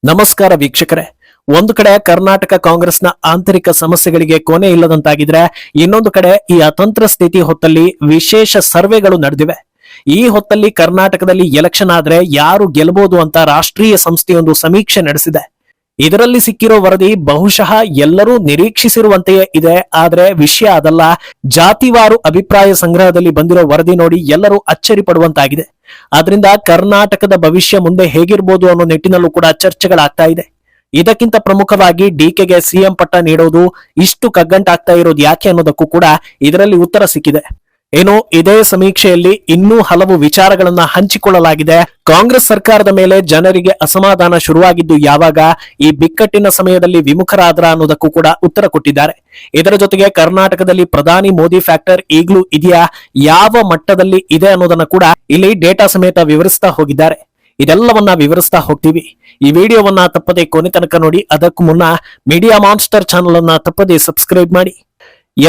ನಮಸ್ಕಾರ ವೀಕ್ಷಕರೇ. ಒಂದು ಕಡೆ ಕರ್ನಾಟಕ ಕಾಂಗ್ರೆಸ್ನ ಆಂತರಿಕ ಸಮಸ್ಯೆಗಳಿಗೆ ಕೊನೆ ಇಲ್ಲದಂತಾಗಿದ್ರೆ, ಇನ್ನೊಂದು ಕಡೆ ಈ ಅತಂತ್ರ ಸ್ಥಿತಿ ಹೊತ್ತಲ್ಲಿ ವಿಶೇಷ ಸರ್ವೆಗಳು ನಡೆದಿವೆ. ಈ ಹೊತ್ತಲ್ಲಿ ಕರ್ನಾಟಕದಲ್ಲಿ ಎಲೆಕ್ಷನ್ ಆದ್ರೆ ಯಾರು ಗೆಲ್ಲಬಹುದು ಅಂತ ರಾಷ್ಟ್ರೀಯ ಸಂಸ್ಥೆಯೊಂದು ಸಮೀಕ್ಷೆ ನಡೆಸಿದೆ. ಇದರಲ್ಲಿ ಸಿಕ್ಕಿರೋ ವರದಿ ಬಹುಶಃ ಎಲ್ಲರೂ ನಿರೀಕ್ಷಿಸಿರುವಂತೆಯೇ ಇದೆ. ಆದ್ರೆ ವಿಷಯ ಅದಲ್ಲ. ಜಾತಿವಾರು ಅಭಿಪ್ರಾಯ ಸಂಗ್ರಹದಲ್ಲಿ ಬಂದಿರೋ ವರದಿ ನೋಡಿ ಎಲ್ಲರೂ ಅಚ್ಚರಿ ಪಡುವಂತಾಗಿದೆ. ಆದ್ರಿಂದ ಕರ್ನಾಟಕದ ಭವಿಷ್ಯ ಮುಂದೆ ಹೇಗಿರ್ಬೋದು ಅನ್ನೋ ನಿಟ್ಟಿನಲ್ಲೂ ಕೂಡ ಚರ್ಚೆಗಳಾಗ್ತಾ ಇದೆ. ಇದಕ್ಕಿಂತ ಪ್ರಮುಖವಾಗಿ ಡಿಕೆಗೆ ಸಿಎಂ ಪಟ್ಟ ನೀಡೋದು ಇಷ್ಟು ಕಗ್ಗಂಟಾಗ್ತಾ ಇರೋದು ಯಾಕೆ ಅನ್ನೋದಕ್ಕೂ ಕೂಡ ಇದರಲ್ಲಿ ಉತ್ತರ ಸಿಕ್ಕಿದೆ. ಏನೋ ಇದೇ ಸಮೀಕ್ಷೆಯಲ್ಲಿ ಇನ್ನೂ ಹಲವು ವಿಚಾರಗಳನ್ನ ಹಂಚಿಕೊಳ್ಳಲಾಗಿದೆ. ಕಾಂಗ್ರೆಸ್ ಸರ್ಕಾರದ ಮೇಲೆ ಜನರಿಗೆ ಅಸಮಾಧಾನ ಶುರುವಾಗಿದ್ದು ಯಾವಾಗ, ಈ ಬಿಕ್ಕಟ್ಟಿನ ಸಮಯದಲ್ಲಿ ವಿಮುಖರಾದ್ರ ಅನ್ನೋದಕ್ಕೂ ಕೂಡ ಉತ್ತರ ಕೊಟ್ಟಿದ್ದಾರೆ. ಇದರ ಜೊತೆಗೆ ಕರ್ನಾಟಕದಲ್ಲಿ ಪ್ರಧಾನಿ ಮೋದಿ ಫ್ಯಾಕ್ಟರ್ ಈಗಲೂ ಇದೆಯಾ, ಯಾವ ಮಟ್ಟದಲ್ಲಿ ಇದೆ ಅನ್ನೋದನ್ನ ಕೂಡ ಇಲ್ಲಿ ಡೇಟಾ ಸಮೇತ ವಿವರಿಸ್ತಾ ಹೋಗಿದ್ದಾರೆ. ಇದೆಲ್ಲವನ್ನ ವಿವರಿಸ್ತಾ ಹೋಗ್ತೀವಿ. ಈ ವಿಡಿಯೋವನ್ನ ತಪ್ಪದೆ ಕೊನೆ ತನಕ ನೋಡಿ. ಅದಕ್ಕೂ ಮುನ್ನ ಮೀಡಿಯಾ ಮಾನ್ಸ್ಟರ್ ಚಾನಲ್ ಅನ್ನ ತಪ್ಪದೆ ಸಬ್ಸ್ಕ್ರೈಬ್ ಮಾಡಿ.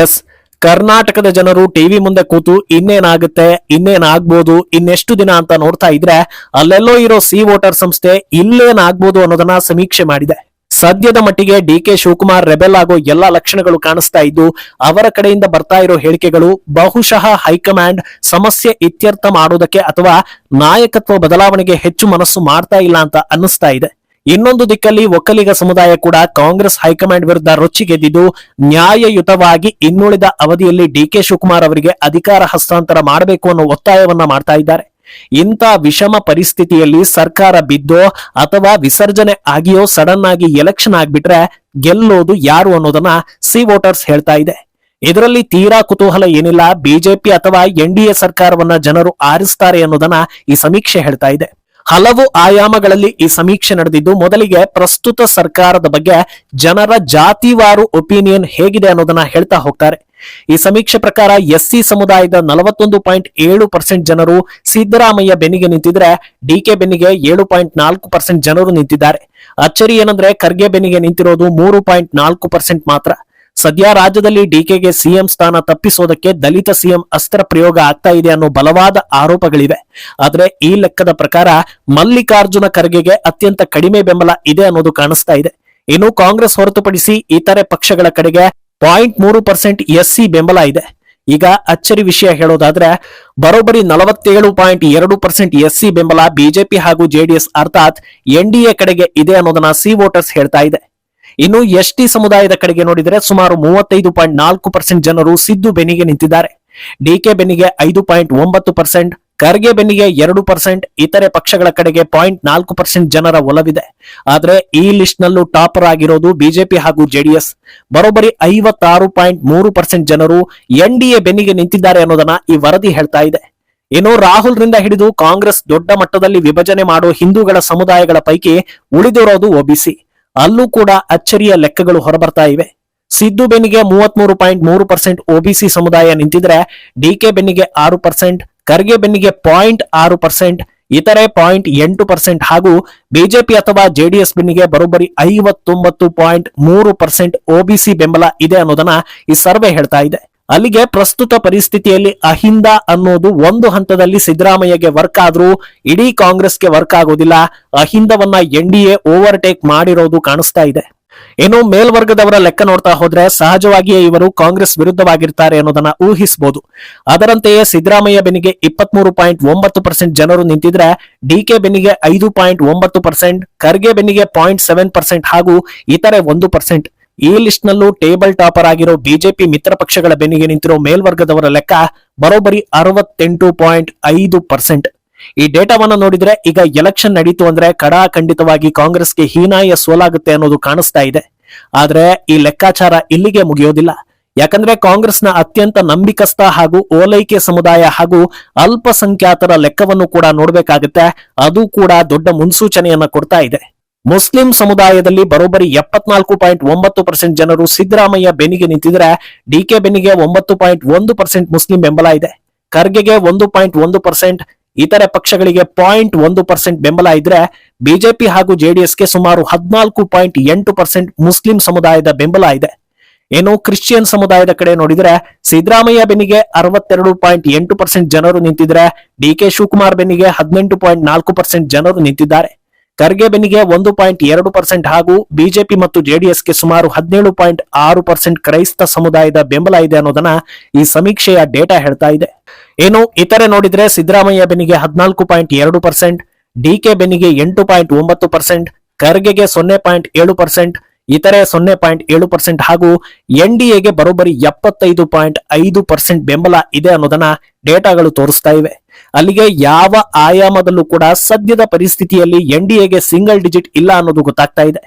ಎಸ್, ಕರ್ನಾಟಕದ ಜನರು ಟಿವಿ ಮುಂದೆ ಕೂತು ಇನ್ನೇನಾಗುತ್ತೆ, ಇನ್ನೇನಾಗ್ಬೋದು, ಇನ್ನೆಷ್ಟು ದಿನ ಅಂತ ನೋಡ್ತಾ ಇದ್ರೆ ಅಲ್ಲೆಲ್ಲೋ ಇರೋ ಸಿ ವೋಟರ್ ಸಂಸ್ಥೆ ಇಲ್ಲೇನಾಗ್ಬೋದು ಅನ್ನೋದನ್ನ ಸಮೀಕ್ಷೆ ಮಾಡಿದೆ. ಸದ್ಯದ ಮಟ್ಟಿಗೆ ಡಿಕೆ ಶಿವಕುಮಾರ್ ರೆಬೆಲ್ ಆಗೋ ಎಲ್ಲಾ ಲಕ್ಷಣಗಳು ಕಾಣಿಸ್ತಾ ಇದ್ದು, ಅವರ ಕಡೆಯಿಂದ ಬರ್ತಾ ಇರೋ ಹೇಳಿಕೆಗಳು ಬಹುಶಃ ಹೈಕಮಾಂಡ್ ಸಮಸ್ಯೆ ಇತ್ಯರ್ಥ ಮಾಡೋದಕ್ಕೆ ಅಥವಾ ನಾಯಕತ್ವ ಬದಲಾವಣೆಗೆ ಹೆಚ್ಚು ಮನಸ್ಸು ಮಾಡ್ತಾ ಇಲ್ಲ ಅಂತ ಅನ್ನಿಸ್ತಾ ಇದೆ. ಇನ್ನೊಂದು ದಿಕ್ಕಲ್ಲಿ ಒಕ್ಕಲಿಗ ಸಮುದಾಯ ಕೂಡ ಕಾಂಗ್ರೆಸ್ ಹೈಕಮಾಂಡ್ ವಿರುದ್ಧ ರೊಚ್ಚಿಗೆದ್ದಿದ್ದು, ನ್ಯಾಯಯುತವಾಗಿ ಇನ್ನುಳಿದ ಅವಧಿಯಲ್ಲಿ ಡಿಕೆ ಶಿವಕುಮಾರ್ ಅವರಿಗೆ ಅಧಿಕಾರ ಹಸ್ತಾಂತರ ಮಾಡಬೇಕು ಅನ್ನೋ ಒತ್ತಾಯವನ್ನ ಮಾಡ್ತಾ ಇದ್ದಾರೆ. ಇಂಥ ವಿಷಮ ಪರಿಸ್ಥಿತಿಯಲ್ಲಿ ಸರ್ಕಾರ ಬಿದ್ದೋ ಅಥವಾ ವಿಸರ್ಜನೆ ಆಗಿಯೋ ಸಡನ್ ಆಗಿ ಎಲೆಕ್ಷನ್ ಆಗ್ಬಿಟ್ರೆ ಗೆಲ್ಲೋದು ಯಾರು ಅನ್ನೋದನ್ನ ಸಿ ವೋಟರ್ಸ್ ಹೇಳ್ತಾ ಇದೆ. ಇದರಲ್ಲಿ ತೀರಾ ಕುತೂಹಲ ಏನಿಲ್ಲ. ಬಿಜೆಪಿ ಅಥವಾ ಎನ್ಡಿಎ ಸರ್ಕಾರವನ್ನ ಜನರು ಆರಿಸ್ತಾರೆ ಅನ್ನೋದನ್ನ ಈ ಸಮೀಕ್ಷೆ ಹೇಳ್ತಾ ಇದೆ. ಹಲವು ಆಯಾಮಗಳಲ್ಲಿ ಈ ಸಮೀಕ್ಷೆ ನಡೆದಿದ್ದು, ಮೊದಲಿಗೆ ಪ್ರಸ್ತುತ ಸರ್ಕಾರದ ಬಗ್ಗೆ ಜನರ ಜಾತಿವಾರು ಒಪಿನಿಯನ್ ಹೇಗಿದೆ ಅನ್ನೋದನ್ನ ಹೇಳ್ತಾ ಹೋಗ್ತಾರೆ. ಈ ಸಮೀಕ್ಷೆ ಪ್ರಕಾರ ಎಸ್ಸಿ ಸಮುದಾಯದ 41.7% ಜನರು ಸಿದ್ದರಾಮಯ್ಯ ಬೆನ್ನಿಗೆ ನಿಂತಿದ್ರೆ, ಡಿಕೆ ಬೆನ್ನಿಗೆ 7.4% ಜನರು ನಿಂತಿದ್ದಾರೆ. ಅಚ್ಚರಿ ಏನಂದ್ರೆ ಖರ್ಗೆ ಬೆನ್ನಿಗೆ ನಿಂತಿರೋದು 3.4% ಮಾತ್ರ. ಸದ್ಯ ರಾಜ್ಯದಲ್ಲಿ ಡಿಕೆಗೆ ಸಿಎಂ ಸ್ಥಾನ ತಪ್ಪಿಸೋದಕ್ಕೆ ದಲಿತ ಸಿಎಂ ಅಸ್ತ್ರ ಪ್ರಯೋಗ ಆಗ್ತಾ ಇದೆ ಅನ್ನೋ ಬಲವಾದ ಆರೋಪಗಳಿವೆ. ಆದ್ರೆ ಈ ಲೆಕ್ಕದ ಪ್ರಕಾರ ಮಲ್ಲಿಕಾರ್ಜುನ ಖರ್ಗೆಗೆ ಅತ್ಯಂತ ಕಡಿಮೆ ಬೆಂಬಲ ಇದೆ ಅನ್ನೋದು ಕಾಣಿಸ್ತಾ ಇದೆ. ಇನ್ನು ಕಾಂಗ್ರೆಸ್ ಹೊರತುಪಡಿಸಿ ಇತರೆ ಪಕ್ಷಗಳ ಕಡೆಗೆ 0.3% ಎಸ್ಸಿ ಬೆಂಬಲ ಇದೆ. ಈಗ ಅಚ್ಚರಿ ವಿಷಯ ಹೇಳೋದಾದ್ರೆ ಬರೋಬ್ಬರಿ 47.2% ಎಸ್ಸಿ ಬೆಂಬಲ ಬಿಜೆಪಿ ಹಾಗೂ ಜೆಡಿಎಸ್ ಅರ್ಥಾತ್ ಎನ್ಡಿಎ ಕಡೆಗೆ ಇದೆ ಅನ್ನೋದನ್ನ ಸಿ ವೋಟರ್ಸ್ ಹೇಳ್ತಾ ಇದೆ. ಇನ್ನು ಎಸ್ಟಿ ಸಮುದಾಯದ ಕಡೆಗೆ ನೋಡಿದರೆ ಸುಮಾರು 35.4% ಜನರು ಸಿದ್ದು ಬೆನ್ನಿಗೆ ನಿಂತಿದ್ದಾರೆ. ಡಿಕೆ ಬೆನ್ನಿಗೆ 5.9%, ಖರ್ಗೆ ಬೆನ್ನಿಗೆ 2%, ಇತರೆ ಪಕ್ಷಗಳ ಕಡೆಗೆ 0.4% ಜನರ ಒಲವಿದೆ. ಆದ್ರೆ ಈ ಲಿಸ್ಟ್ ನಲ್ಲೂ ಟಾಪರ್ ಆಗಿರೋದು ಬಿಜೆಪಿ ಹಾಗೂ ಜೆಡಿಎಸ್. ಬರೋಬ್ಬರಿ 56.3% ಜನರು ಎನ್ಡಿಎ ಬೆನ್ನಿಗೆ ನಿಂತಿದ್ದಾರೆ ಅನ್ನೋದನ್ನ ಈ ವರದಿ ಹೇಳ್ತಾ ಇದೆ. ಇನ್ನು ರಾಹುಲ್ ರಿಂದ ಹಿಡಿದು ಕಾಂಗ್ರೆಸ್ ದೊಡ್ಡ ಮಟ್ಟದಲ್ಲಿ ವಿಭಜನೆ ಮಾಡೋ ಹಿಂದೂಗಳ ಸಮುದಾಯಗಳ ಪೈಕಿ ಉಳಿದಿರೋದು ಒಬಿಸಿ. ಅಲ್ಲೂ ಕೂಡ ಅಚ್ಚರಿಯ ಲೆಕ್ಕಗಳು ಹೊರಬರ್ತಾ ಇವೆ. ಸಿದ್ದು ಬೆನ್ನಿಗೆ 33.3% ಒಬಿಸಿ ಸಮುದಾಯ ನಿಂತಿದ್ರೆ, ಡಿಕೆ ಬೆನ್ನಿಗೆ 6%, ಖರ್ಗೆ ಬೆನ್ನಿಗೆ 0.6%, ಇತರೆ 0.8% ಹಾಗೂ ಬಿಜೆಪಿ ಅಥವಾ ಜೆಡಿಎಸ್ ಬೆನ್ನಿಗೆ ಬರೋಬ್ಬರಿ 59.3% ಒಬಿಸಿ ಬೆಂಬಲ ಇದೆ ಅನ್ನೋದನ್ನ ಈ ಸರ್ವೆ ಹೇಳ್ತಾ ಇದೆ. ಅಲ್ಲಿಗೆ ಪ್ರಸ್ತುತ ಪರಿಸ್ಥಿತಿಯಲ್ಲಿ ಅಹಿಂದ ಅನ್ನೋದು ಒಂದು ಹಂತದಲ್ಲಿ ಸಿದ್ದರಾಮಯ್ಯಗೆ ವರ್ಕ್ ಆದ್ರೂ ಇಡೀ ಕಾಂಗ್ರೆಸ್ಗೆ ವರ್ಕ್ ಆಗೋದಿಲ್ಲ. ಅಹಿಂದವನ್ನ ಎನ್ಡಿಎ ಓವರ್ಟೇಕ್ ಮಾಡಿರೋದು ಕಾಣಿಸ್ತಾ ಇದೆ. ಇನ್ನು ಮೇಲ್ವರ್ಗದವರ ಲೆಕ್ಕ ನೋಡ್ತಾ ಹೋದ್ರೆ ಸಹಜವಾಗಿಯೇ ಇವರು ಕಾಂಗ್ರೆಸ್ ವಿರುದ್ಧವಾಗಿರ್ತಾರೆ ಅನ್ನೋದನ್ನ ಊಹಿಸಬಹುದು. ಅದರಂತೆಯೇ ಸಿದ್ದರಾಮಯ್ಯ ಬೆನ್ನಿಗೆ 23.9% ಜನರು ನಿಂತಿದ್ರೆ, ಡಿಕೆ ಬೆನ್ನಿಗೆ 5.9%, ಖರ್ಗೆ ಬೆನ್ನಿಗೆ 0.7% ಹಾಗೂ ಇತರೆ 1%. ಈ ಲಿಸ್ಟ್ ನಲ್ಲೂ ಟೇಬಲ್ ಟಾಪರ್ ಆಗಿರೋ ಬಿಜೆಪಿ ಮಿತ್ರ ಪಕ್ಷಗಳ ಬೆನ್ನಿಗೆ ನಿಂತಿರೋ ಮೇಲ್ವರ್ಗದವರ ಲೆಕ್ಕ ಬರೋಬ್ಬರಿ 68.5%. ಈ ಡೇಟಾವನ್ನ ನೋಡಿದ್ರೆ ಈಗ ಎಲೆಕ್ಷನ್ ನಡೀತು ಅಂದ್ರೆ ಖಂಡಿತವಾಗಿ ಕಾಂಗ್ರೆಸ್ಗೆ ಹೀನಾಯ ಸೋಲಾಗುತ್ತೆ ಅನ್ನೋದು ಕಾಣಿಸ್ತಾ ಇದೆ. ಆದ್ರೆ ಈ ಲೆಕ್ಕಾಚಾರ ಇಲ್ಲಿಗೆ ಮುಗಿಯೋದಿಲ್ಲ. ಯಾಕಂದ್ರೆ ಕಾಂಗ್ರೆಸ್ನ ಅತ್ಯಂತ ನಂಬಿಕಸ್ಥ ಹಾಗೂ ಓಲೈಕೆ ಸಮುದಾಯ ಹಾಗೂ ಅಲ್ಪಸಂಖ್ಯಾತರ ಲೆಕ್ಕವನ್ನು ಕೂಡ ನೋಡ್ಬೇಕಾಗುತ್ತೆ. ಅದು ಕೂಡ ದೊಡ್ಡ ಮುನ್ಸೂಚನೆಯನ್ನ ಕೊಡ್ತಾ ಇದೆ. ಮುಸ್ಲಿಂ ಸಮುದಾಯದಲ್ಲಿ ಬರೋಬ್ಬರಿ 74.9% ಜನರು ಸಿದ್ದರಾಮಯ್ಯ ಬೆನ್ನಿಗೆ ನಿಂತಿದ್ರೆ, ಡಿಕೆ ಬೆನ್ನಿಗೆ 9.1% ಮುಸ್ಲಿಂ ಬೆಂಬಲ ಇದೆ. ಖರ್ಗೆಗೆ 1.1%, ಇತರೆ ಪಕ್ಷಗಳಿಗೆ 0.1% ಬೆಂಬಲ ಇದ್ರೆ, ಬಿಜೆಪಿ ಹಾಗೂ ಜೆಡಿಎಸ್ಗೆ ಸುಮಾರು 14.8% ಮುಸ್ಲಿಂ ಸಮುದಾಯದ ಬೆಂಬಲ ಇದೆ. ಏನು ಕ್ರಿಶ್ಚಿಯನ್ ಸಮುದಾಯದ ಕಡೆ ನೋಡಿದ್ರೆ ಸಿದ್ದರಾಮಯ್ಯ ಬೆನ್ನಿಗೆ 62.8% ಜನರು ನಿಂತಿದ್ರೆ, ಡಿಕೆ ಶಿವಕುಮಾರ್ ಬೆನ್ನಿಗೆ 18.4% ಜನರು ನಿಂತಿದ್ದಾರೆ. ಖರ್ಗೆ ಬೆನ್ನಿಗೆ 1.2% ಹಾಗೂ ಬಿಜೆಪಿ ಮತ್ತು ಜೆಡಿಎಸ್ಗೆ ಸುಮಾರು 17.6% ಕ್ರೈಸ್ತ ಸಮುದಾಯದ ಬೆಂಬಲ ಇದೆ ಅನ್ನೋದನ್ನ ಈ ಸಮೀಕ್ಷೆಯ ಡೇಟಾ ಹೇಳ್ತಾ ಇದೆ. ಏನು ಇತರೆ ನೋಡಿದ್ರೆ ಸಿದ್ದರಾಮಯ್ಯ ಬೆನ್ನಿಗೆ 14.2%, ಡಿಕೆ ಬೆನ್ನಿಗೆ 8.9%, ಖರ್ಗೆಗೆ 0.7%, ಇತರೆ 0.7% ಹಾಗೂ ಎನ್ಡಿಎಗೆ ಬರೋಬ್ಬರಿ 75.5% ಬೆಂಬಲ ಇದೆ ಅನ್ನೋದನ್ನ ಡೇಟಾಗಳು ತೋರಿಸ್ತಾ ಇವೆ. ಅಲ್ಲಿಗೆ ಯಾವ ಆಯಾಮದಲ್ಲೂ ಕೂಡ ಸದ್ಯದ ಪರಿಸ್ಥಿತಿಯಲ್ಲಿ ಎನ್ಡಿಎಗೆ ಸಿಂಗಲ್ ಡಿಜಿಟ್ ಇಲ್ಲ ಅನ್ನೋದು ಗೊತ್ತಾಗ್ತಾ ಇದೆ.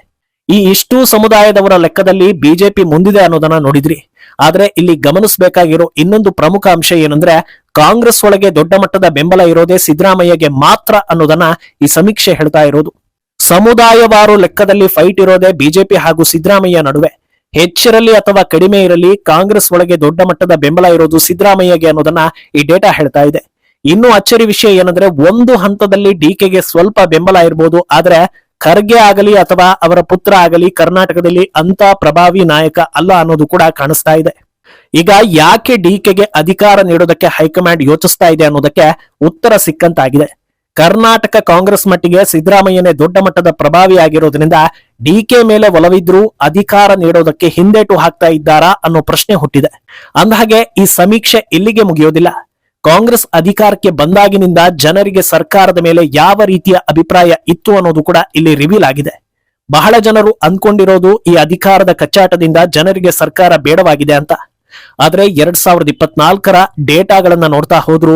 ಈ ಇಷ್ಟು ಸಮುದಾಯದವರ ಲೆಕ್ಕದಲ್ಲಿ ಬಿಜೆಪಿ ಮುಂದಿದೆ ಅನ್ನೋದನ್ನ ನೋಡಿದ್ರಿ. ಆದ್ರೆ ಇಲ್ಲಿ ಗಮನಿಸಬೇಕಾಗಿರೋ ಇನ್ನೊಂದು ಪ್ರಮುಖ ಅಂಶ ಏನಂದ್ರೆ ಕಾಂಗ್ರೆಸ್ ಒಳಗೆ ದೊಡ್ಡ ಮಟ್ಟದ ಬೆಂಬಲ ಇರೋದೇ ಸಿದ್ದರಾಮಯ್ಯಗೆ ಮಾತ್ರ ಅನ್ನೋದನ್ನ ಈ ಸಮೀಕ್ಷೆ ಹೇಳ್ತಾ ಇರೋದು. ಸಮುದಾಯವಾರು ಲೆಕ್ಕದಲ್ಲಿ ಫೈಟ್ ಇರೋದೇ ಬಿಜೆಪಿ ಹಾಗೂ ಸಿದ್ದರಾಮಯ್ಯ ನಡುವೆ. ಹೆಚ್ಚಿರಲಿ ಅಥವಾ ಕಡಿಮೆ ಇರಲಿ ಕಾಂಗ್ರೆಸ್ ಒಳಗೆ ದೊಡ್ಡ ಮಟ್ಟದ ಬೆಂಬಲ ಇರೋದು ಸಿದ್ದರಾಮಯ್ಯಗೆ ಅನ್ನೋದನ್ನ ಈ ಡೇಟಾ ಹೇಳ್ತಾ ಇದೆ. ಇನ್ನು ಅಚ್ಚರಿ ವಿಷಯ ಏನಂದ್ರೆ ಒಂದು ಹಂತದಲ್ಲಿ ಡಿಕೆಗೆ ಸ್ವಲ್ಪ ಬೆಂಬಲ ಇರಬಹುದು, ಆದ್ರೆ ಖರ್ಗೆ ಆಗಲಿ ಅಥವಾ ಅವರ ಪುತ್ರ ಆಗಲಿ ಕರ್ನಾಟಕದಲ್ಲಿ ಅಂತ ಪ್ರಭಾವಿ ನಾಯಕ ಅಲ್ಲ ಅನ್ನೋದು ಕೂಡ ಕಾಣಿಸ್ತಾ ಇದೆ. ಈಗ ಯಾಕೆ ಡಿಕೆಗೆ ಅಧಿಕಾರ ನೀಡೋದಕ್ಕೆ ಹೈಕಮಾಂಡ್ ಯೋಚಿಸ್ತಾ ಇದೆ ಅನ್ನೋದಕ್ಕೆ ಉತ್ತರ ಸಿಕ್ಕಂತಾಗಿದೆ. ಕರ್ನಾಟಕ ಕಾಂಗ್ರೆಸ್ ಮಟ್ಟಿಗೆ ಸಿದ್ದರಾಮಯ್ಯನೇ ದೊಡ್ಡ ಮಟ್ಟದ ಪ್ರಭಾವಿ ಆಗಿರೋದ್ರಿಂದ ಡಿಕೆ ಮೇಲೆ ಒಲವಿದ್ರೂ ಅಧಿಕಾರ ನೀಡೋದಕ್ಕೆ ಹಿಂದೇಟು ಹಾಕ್ತಾ ಇದ್ದಾರಾ ಅನ್ನೋ ಪ್ರಶ್ನೆ ಹುಟ್ಟಿದೆ. ಅಂದಹಾಗೆ ಈ ಸಮೀಕ್ಷೆ ಇಲ್ಲಿಗೆ ಮುಗಿಯೋದಿಲ್ಲ. ಕಾಂಗ್ರೆಸ್ ಅಧಿಕಾರಕ್ಕೆ ಬಂದಾಗಿನಿಂದ ಜನರಿಗೆ ಸರ್ಕಾರದ ಮೇಲೆ ಯಾವ ರೀತಿಯ ಅಭಿಪ್ರಾಯ ಇತ್ತು ಅನ್ನೋದು ಕೂಡ ಇಲ್ಲಿ ರಿವೀಲ್ ಆಗಿದೆ. ಬಹಳ ಜನರು ಅಂದ್ಕೊಂಡಿರೋದು ಈ ಅಧಿಕಾರದ ಕಚ್ಚಾಟದಿಂದ ಜನರಿಗೆ ಸರ್ಕಾರ ಬೇಡವಾಗಿದೆ ಅಂತ. ಆದ್ರೆ 2024ರ ಡೇಟಾಗಳನ್ನ ನೋಡ್ತಾ ಹೋದ್ರೂ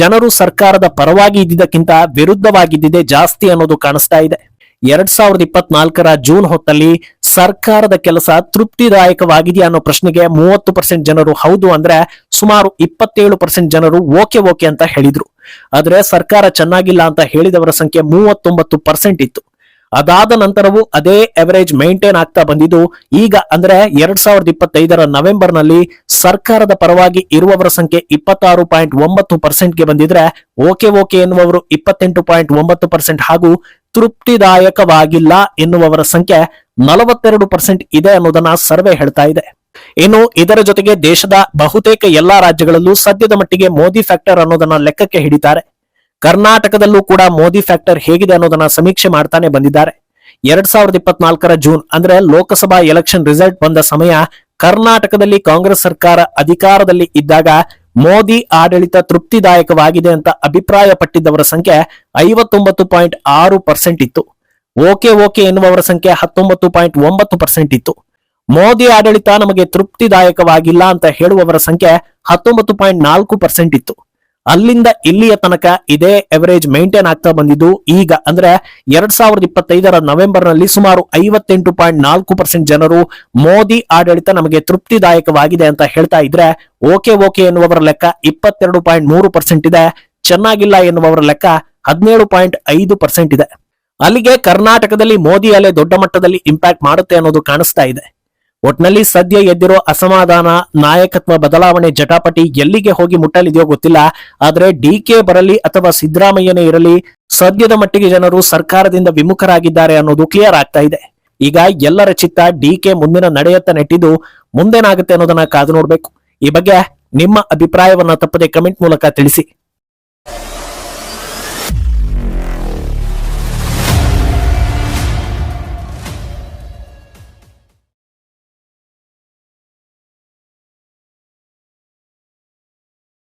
ಜನರು ಸರ್ಕಾರದ ಪರವಾಗಿ ಇದ್ದಿದ್ದಕ್ಕಿಂತ ವಿರುದ್ಧವಾಗಿದ್ದಿದೆ ಜಾಸ್ತಿ ಅನ್ನೋದು ಕಾಣಿಸ್ತಾ ಇದೆ. 2024ರ ಜೂನ್ ಹೊತ್ತಲ್ಲಿ ಸರ್ಕಾರದ ಕೆಲಸ ತೃಪ್ತಿದಾಯಕವಾಗಿದೆಯಾ ಅನ್ನೋ ಪ್ರಶ್ನೆಗೆ 30% ಜನರು ಹೌದು ಅಂದ್ರೆ ಸುಮಾರು 27% ಜನರು ಓಕೆ ಅಂತ ಹೇಳಿದ್ರು. ಆದ್ರೆ ಸರ್ಕಾರ ಚೆನ್ನಾಗಿಲ್ಲ ಅಂತ ಹೇಳಿದವರ ಸಂಖ್ಯೆ 39% ಇತ್ತು. ಅದಾದ ನಂತರವೂ ಅದೇ ಅವರೇಜ್ ಮೇಂಟೈನ್ ಆಗ್ತಾ ಬಂದಿದ್ದು ಈಗ ಅಂದ್ರೆ 2025ರ ನವೆಂಬರ್ ನಲ್ಲಿ ಸರ್ಕಾರದ ಪರವಾಗಿ ಇರುವವರ ಸಂಖ್ಯೆ 26.9%ಗೆ ಬಂದಿದ್ರೆ ಓಕೆ ಎನ್ನುವವರು 28.9% ಹಾಗೂ ತೃಪ್ತಿದಾಯಕವಾಗಿಲ್ಲ ಎನ್ನುವವರ ಸಂಖ್ಯೆ 42% ಇದೆ ಅನ್ನೋದನ್ನ ಸರ್ವೆ ಹೇಳ್ತಾ ಇದೆ. ಇನ್ನು ಇದರ ಜೊತೆಗೆ ದೇಶದ ಬಹುತೇಕ ಎಲ್ಲಾ ರಾಜ್ಯಗಳಲ್ಲೂ ಸದ್ಯದ ಮಟ್ಟಿಗೆ ಮೋದಿ ಫ್ಯಾಕ್ಟರ್ ಅನ್ನೋದನ್ನ ಲೆಕ್ಕಕ್ಕೆ ಹಿಡಿತಾರೆ. ಕರ್ನಾಟಕದಲ್ಲೂ ಕೂಡ ಮೋದಿ ಫ್ಯಾಕ್ಟರ್ ಹೇಗಿದೆ ಅನ್ನೋದನ್ನ ಸಮೀಕ್ಷೆ ಮಾಡ್ತಾನೆ ಬಂದಿದ್ದಾರೆ. 2024ರ ಜೂನ್ ಅಂದ್ರೆ ಲೋಕಸಭಾ ಎಲೆಕ್ಷನ್ ರಿಸಲ್ಟ್ ಬಂದ ಸಮಯ ಕರ್ನಾಟಕದಲ್ಲಿ ಕಾಂಗ್ರೆಸ್ ಸರ್ಕಾರ ಅಧಿಕಾರದಲ್ಲಿ ಇದ್ದಾಗ ಮೋದಿ ಆಡಳಿತ ತೃಪ್ತಿದಾಯಕವಾಗಿದೆ ಅಂತ ಅಭಿಪ್ರಾಯ ಪಟ್ಟಿದ್ದವರ ಸಂಖ್ಯೆ 59.6% ಇತ್ತು. ಓಕೆ ಎನ್ನುವವರ ಸಂಖ್ಯೆ 19.9% ಇತ್ತು. ಮೋದಿ ಆಡಳಿತ ನಮಗೆ ತೃಪ್ತಿದಾಯಕವಾಗಿಲ್ಲ ಅಂತ ಹೇಳುವವರ ಸಂಖ್ಯೆ 19.4% ಇತ್ತು. ಅಲ್ಲಿಂದ ಇಲ್ಲಿಯ ತನಕ ಇದೇ ಅವರೇಜ್ ಮೇಂಟೈನ್ ಆಗ್ತಾ ಬಂದಿದ್ದು ಈಗ ಅಂದ್ರೆ 2025ರ ನವೆಂಬರ್ ನಲ್ಲಿ ಸುಮಾರು 58.4% ಜನರು ಮೋದಿ ಆಡಳಿತ ನಮಗೆ ತೃಪ್ತಿದಾಯಕವಾಗಿದೆ ಅಂತ ಹೇಳ್ತಾ ಇದ್ರೆ ಓಕೆ ಎನ್ನುವವರ ಲೆಕ್ಕ 22.3% ಇದೆ. ಚೆನ್ನಾಗಿಲ್ಲ ಎನ್ನುವವರ ಲೆಕ್ಕ 17.5% ಇದೆ. ಅಲ್ಲಿಗೆ ಕರ್ನಾಟಕದಲ್ಲಿ ಮೋದಿ ಅಲೆ ದೊಡ್ಡ ಮಟ್ಟದಲ್ಲಿ ಇಂಪ್ಯಾಕ್ಟ್ ಮಾಡುತ್ತೆ ಅನ್ನೋದು ಕಾಣಿಸ್ತಾ ಇದೆ. ಒಟ್ನಲ್ಲಿ ಸದ್ಯ ಎದ್ದಿರೋ ಅಸಮಾಧಾನ, ನಾಯಕತ್ವ ಬದಲಾವಣೆ ಜಟಾಪಟಿ ಎಲ್ಲಿಗೆ ಹೋಗಿ ಮುಟ್ಟಲಿದೆಯೋ ಗೊತ್ತಿಲ್ಲ. ಆದ್ರೆ ಡಿಕೆ ಬರಲಿ ಅಥವಾ ಸಿದ್ದರಾಮಯ್ಯನೇ ಇರಲಿ ಸದ್ಯದ ಮಟ್ಟಿಗೆ ಜನರು ಸರ್ಕಾರದಿಂದ ವಿಮುಖರಾಗಿದ್ದಾರೆ ಅನ್ನೋದು ಕ್ಲಿಯರ್ ಆಗ್ತಾ ಇದೆ. ಈಗ ಎಲ್ಲರ ಚಿತ್ತ ಡಿಕೆ ಮುಂದಿನ ನಡೆಯತ್ತ ನೆಟ್ಟಿದ್ದು ಮುಂದೇನಾಗುತ್ತೆ ಅನ್ನೋದನ್ನ ಕಾದು ನೋಡ್ಬೇಕು. ಈ ಬಗ್ಗೆ ನಿಮ್ಮ ಅಭಿಪ್ರಾಯವನ್ನ ತಪ್ಪದೆ ಕಮೆಂಟ್ ಮೂಲಕ ತಿಳಿಸಿ.